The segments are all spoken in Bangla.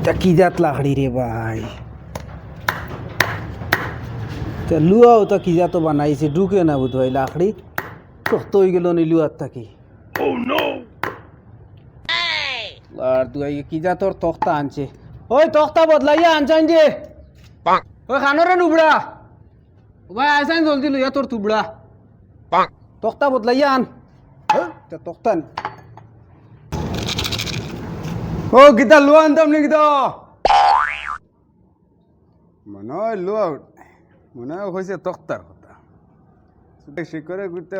তা কি জাত লাকড়ি রে ভাই, তা লুয়াও তা কি জাত বানাইছে ঢুকে না বুধ ভাই লাকড়ি শক্ত হয়ে গেল নি লুয়ার থাকি। আর দুই কি জাতর তক্তা আনছে, ওই তক্তা বদলাইয়া আনছান যে ওই খানরে নুবড়া ভাই আইসান জলদি লইয়া তোর তুবড়া তক্তা বদলাইয়া আন। তা তক্তা ও গীতা লুয়া আনতাম নাকি তো মনে হয় লুয়া মনে হয় হয়েছে তক্তার কথা শিকরে ঘুরতে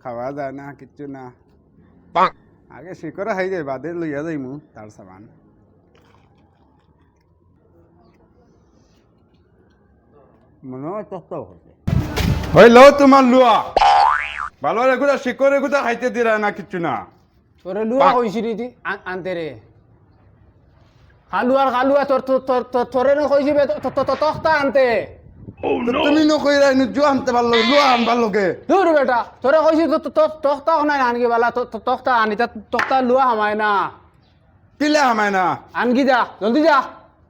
খাওয়া যায় না কিচ্ছু না আগে শিকরে খাই যায় বাদে লইয়া যাই মু তার সামান মনে হয় তক্তাও হয়েছে হইল তোমার লুয়া ভালো রেগুলা শিকরে গুতা খাইতে দিরা না কিচ্ছু না তোরে লুয়া কইছি রে আনতে রে খালুয়ার খালুয়া তোর তোর তোরে না কইছি তক্তা আনতে। তুমি নকই রাই জো আনতে পারলো লুয়া আনবার লগে দূর বেটা তোরে কইছি তক্তা নাই আনকি বালা তক্তা আনি তা তক্তা লুয়া হামায় না কিলে আমায় না আনকি যা জলদি যা।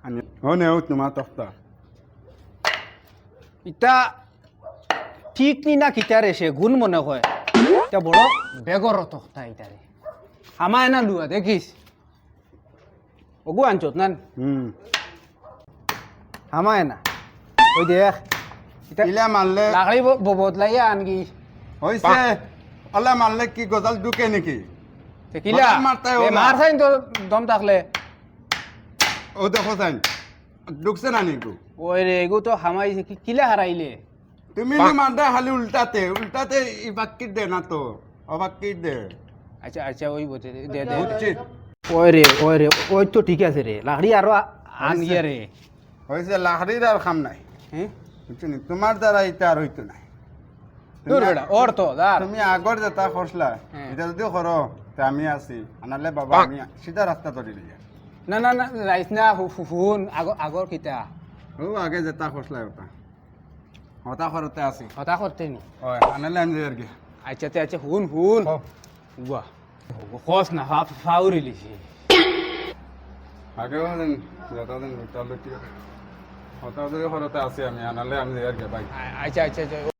আনি ও নেও তোমার তক্তা ইটা ঠিক নি না কিতারে সে গুণ মনে হয় এটা বড় বেগর তক্তা ইটারে হামায় না লুয়া দেখিস ওগু আনছত না হামায় না ওই দেখ এটা কিলে মারলে লাকড়ি বদলাইয়া আনকি হইছে আল্লাহ মারলে কি গজাল ঢুকে নাকি কিলা মারতে হয় ওরা। মার খাইন তো দম থাকলে ও দেখো সাইন ঢুকছে না নিকু ওই রে এগু তো হামাইছে কিলা হারাইলে তুমি নি মারদে খালি উল্টাতে উল্টাতে ই বাক্কির দে না তো অবাক্কির দে আচ্ছা আচ্ছা ওই বলছে দে দে উচিত ওই রে ওই তো ঠিক আছে রে লাকড়ি আরো আনিয়ে রে হয়েছে লাহরির আর খাম নাই হ্যাঁ বুঝছো নি তোমার দ্বারা এটা আর হইতো নাই দূর বেটা ওর তো দার তুমি আগর যেটা খসলা হ্যাঁ। এটা যদি করো তা আমি আছি আনালে বাবা আমি সিধা রাস্তা ধরে লিয়া না না না রাইস না হুন আগর কিতা ও আগে যেটা খসলা ওটা হতা করতে আছি হতা করতে নি ওই আনালে আমি যাই আর কি আচ্ছা তে আচ্ছা হুন বাহ খস না ফাউরি লিছি আগে দিন যেটা দিন লুটা লুটি হতা যদি করতে আছি আমি আনালে আমি যাই আর কি ভাই আচ্ছা আচ্ছা আচ্ছা